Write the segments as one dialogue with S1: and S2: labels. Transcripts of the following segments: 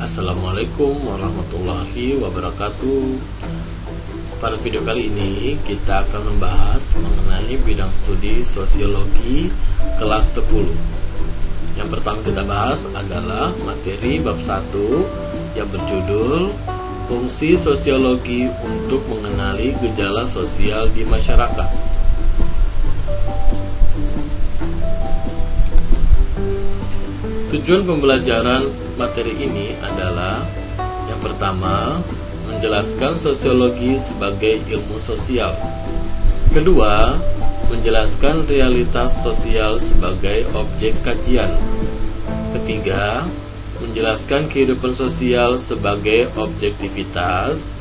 S1: Assalamualaikum warahmatullahi wabarakatuh. Pada video kali ini kita akan membahas mengenai bidang studi sosiologi kelas 10. Yang pertama kita bahas adalah materi bab 1 yang berjudul Fungsi Sosiologi untuk Mengenali Gejala Sosial di Masyarakat. Tujuan pembelajaran materi ini adalah yang pertama, menjelaskan sosiologi sebagai ilmu sosial. Kedua, menjelaskan realitas sosial sebagai objek kajian. Ketiga, menjelaskan kehidupan sosial sebagai objektivitas.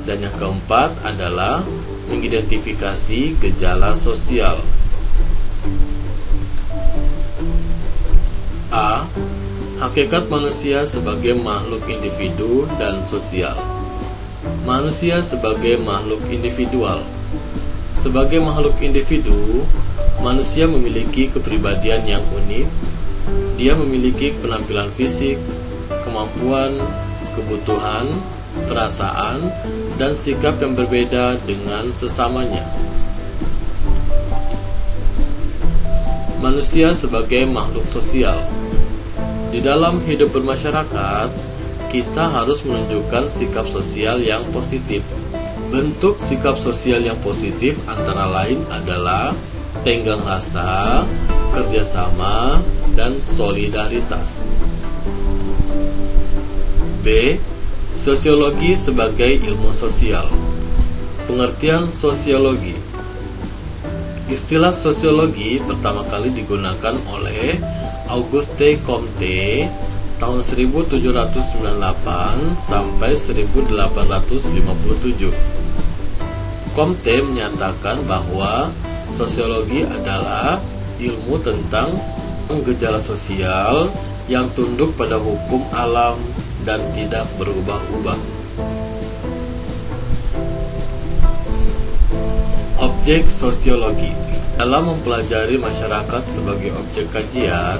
S1: Dan yang keempat adalah mengidentifikasi gejala sosial. A. Hakikat manusia sebagai makhluk individu dan sosial. Manusia sebagai makhluk individual. Sebagai makhluk individu, manusia memiliki kepribadian yang unik. Dia memiliki penampilan fisik, kemampuan, kebutuhan, perasaan, dan sikap yang berbeda dengan sesamanya. Manusia sebagai makhluk sosial. Di dalam hidup bermasyarakat, kita harus menunjukkan sikap sosial yang positif. Bentuk sikap sosial yang positif antara lain adalah tenggang rasa, kerjasama, dan solidaritas. B. Sosiologi sebagai ilmu sosial. Pengertian sosiologi. Istilah sosiologi pertama kali digunakan oleh Auguste Comte tahun 1798 sampai 1857. Comte menyatakan bahwa sosiologi adalah ilmu tentang gejala sosial yang tunduk pada hukum alam dan tidak berubah-ubah. Objek sosiologi. Dalam mempelajari masyarakat sebagai objek kajian,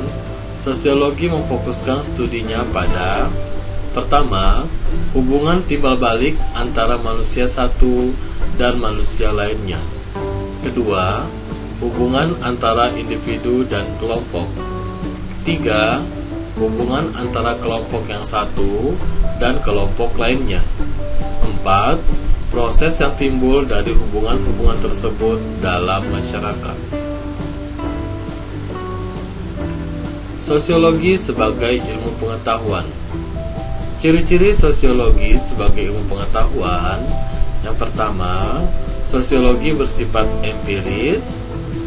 S1: sosiologi memfokuskan studinya pada: pertama, hubungan timbal balik antara manusia satu dan manusia lainnya. Kedua, hubungan antara individu dan kelompok. Tiga, hubungan antara kelompok yang satu dan kelompok lainnya. Empat, proses yang timbul dari hubungan-hubungan tersebut dalam masyarakat. Sosiologi sebagai ilmu pengetahuan. Ciri-ciri sosiologi sebagai ilmu pengetahuan. Yang pertama, sosiologi bersifat empiris.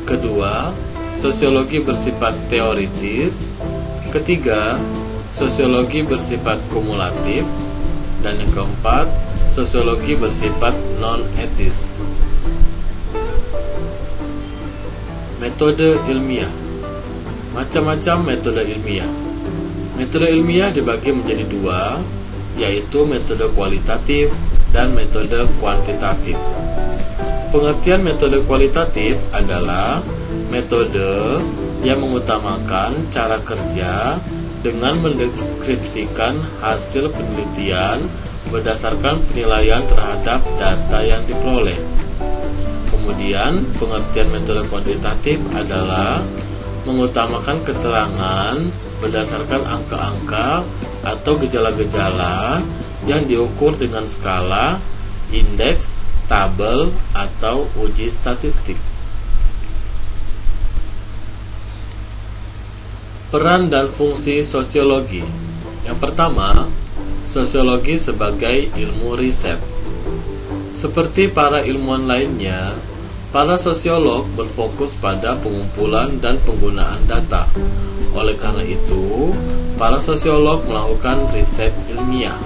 S1: Kedua, sosiologi bersifat teoritis. Ketiga, sosiologi bersifat kumulatif. Dan yang keempat, sosiologi bersifat non-etis. Metode ilmiah. Macam-macam metode ilmiah. Metode ilmiah dibagi menjadi dua, yaitu metode kualitatif dan metode kuantitatif. Pengertian metode kualitatif adalah metode yang mengutamakan cara kerja dengan mendeskripsikan hasil penelitian berdasarkan penilaian terhadap data yang diperoleh. Kemudian, pengertian metode kuantitatif adalah mengutamakan keterangan berdasarkan angka-angka atau gejala-gejala yang diukur dengan skala, indeks, tabel, atau uji statistik. Peran dan fungsi sosiologi. Yang pertama, sosiologi sebagai ilmu riset. Seperti para ilmuwan lainnya, para sosiolog berfokus pada pengumpulan dan penggunaan data. Oleh karena itu, para sosiolog melakukan riset ilmiah.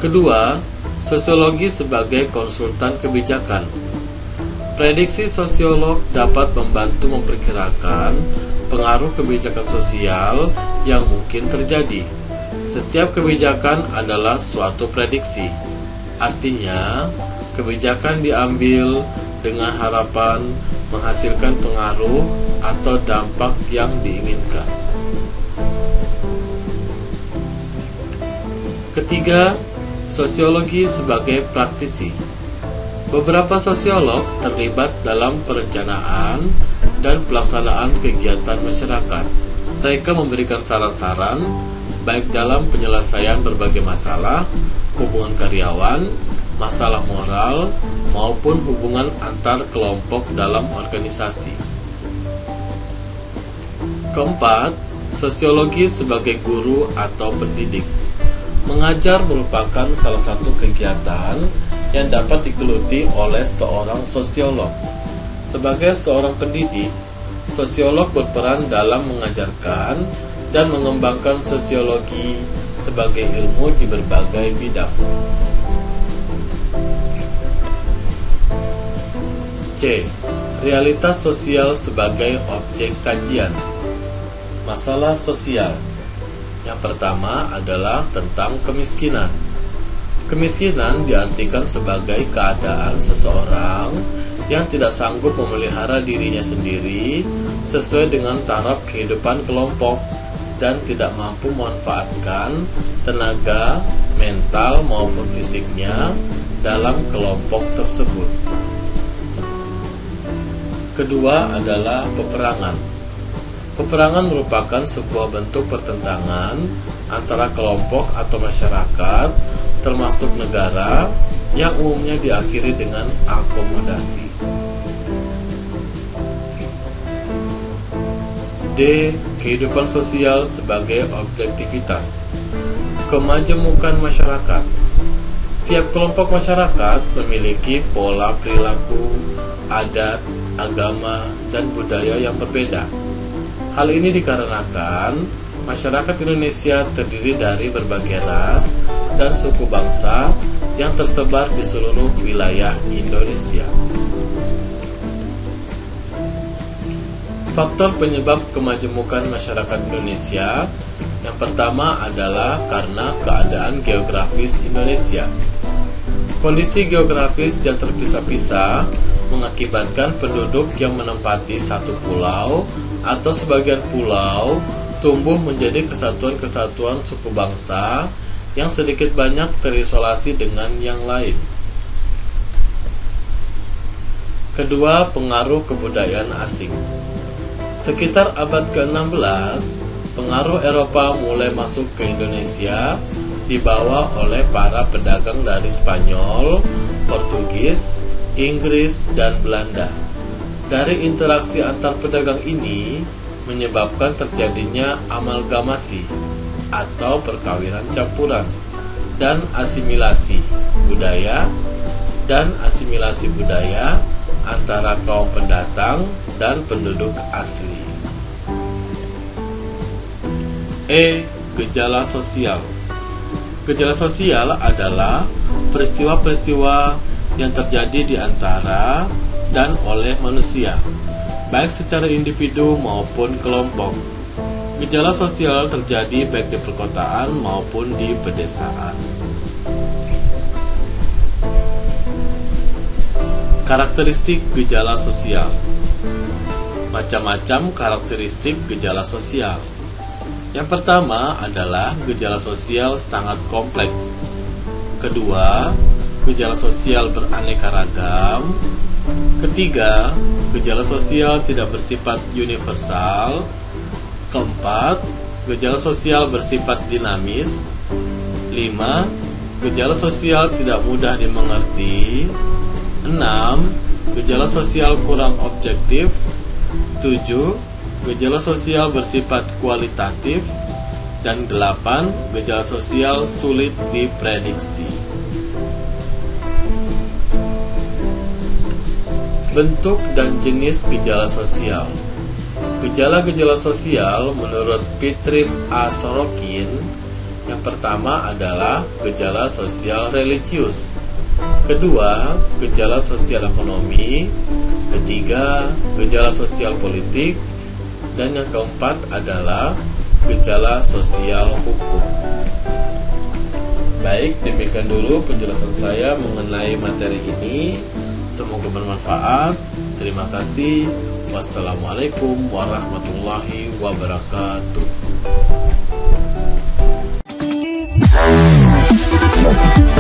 S1: Kedua, sosiologi sebagai konsultan kebijakan. Prediksi sosiolog dapat membantu memperkirakan pengaruh kebijakan sosial yang mungkin terjadi. Setiap kebijakan adalah suatu prediksi. Artinya, kebijakan diambil dengan harapan menghasilkan pengaruh atau dampak yang diinginkan. Ketiga, sosiologi sebagai praktisi. Beberapa sosiolog terlibat dalam perencanaan dan pelaksanaan kegiatan masyarakat. Mereka memberikan saran-saran baik dalam penyelesaian berbagai masalah, hubungan karyawan, masalah moral, maupun hubungan antar kelompok dalam organisasi. Keempat, sosiologi sebagai guru atau pendidik. Mengajar merupakan salah satu kegiatan yang dapat digeluti oleh seorang sosiolog. Sebagai seorang pendidik, sosiolog berperan dalam mengajarkan dan mengembangkan sosiologi sebagai ilmu di berbagai bidang. C. Realitas sosial sebagai objek kajian. Masalah sosial. Yang pertama adalah tentang kemiskinan. Kemiskinan diartikan sebagai keadaan seseorang yang tidak sanggup memelihara dirinya sendiri sesuai dengan taraf kehidupan kelompok dan tidak mampu memanfaatkan tenaga mental maupun fisiknya dalam kelompok tersebut. Kedua adalah peperangan. Peperangan merupakan sebuah bentuk pertentangan antara kelompok atau masyarakat, termasuk negara, yang umumnya diakhiri dengan akomodasi. D. Kehidupan sosial sebagai objektivitas. Kemajemukan masyarakat. Tiap kelompok masyarakat memiliki pola perilaku, adat, agama, dan budaya yang berbeda. Hal ini dikarenakan masyarakat Indonesia terdiri dari berbagai ras dan suku bangsa yang tersebar di seluruh wilayah Indonesia. Faktor penyebab kemajemukan masyarakat Indonesia yang pertama adalah karena keadaan geografis Indonesia. Kondisi geografis yang terpisah-pisah mengakibatkan penduduk yang menempati satu pulau atau sebagian pulau tumbuh menjadi kesatuan-kesatuan suku bangsa yang sedikit banyak terisolasi dengan yang lain. Kedua, pengaruh kebudayaan asing. Sekitar abad ke-16, pengaruh Eropa mulai masuk ke Indonesia dibawa oleh para pedagang dari Spanyol, Portugis, Inggris, dan Belanda. Dari interaksi antar pedagang ini menyebabkan terjadinya amalgamasi atau perkawinan campuran dan asimilasi budaya antara kaum pendatang dan penduduk asli. E. Gejala sosial. Gejala sosial adalah peristiwa-peristiwa yang terjadi di antara dan oleh manusia, baik secara individu maupun kelompok. Gejala sosial terjadi baik di perkotaan maupun di pedesaan. Karakteristik gejala sosial. Macam-macam karakteristik gejala sosial. Yang pertama adalah gejala sosial sangat kompleks. Kedua, gejala sosial beraneka ragam. Ketiga, gejala sosial tidak bersifat universal. Keempat, gejala sosial bersifat dinamis. 5. Gejala sosial tidak mudah dimengerti. 6. Gejala sosial kurang objektif. 7. Gejala sosial bersifat kualitatif. Dan 8. Gejala sosial sulit diprediksi. Bentuk dan jenis gejala sosial. Gejala-gejala sosial menurut Pitrim A. Sorokin, yang pertama adalah gejala sosial religius. Kedua, gejala sosial ekonomi. Ketiga, gejala sosial politik. Dan yang keempat adalah gejala sosial hukum. Baik, demikian dulu penjelasan saya mengenai materi ini. Semoga bermanfaat. Terima kasih. Wassalamualaikum warahmatullahi wabarakatuh.
S2: wabarakatuh.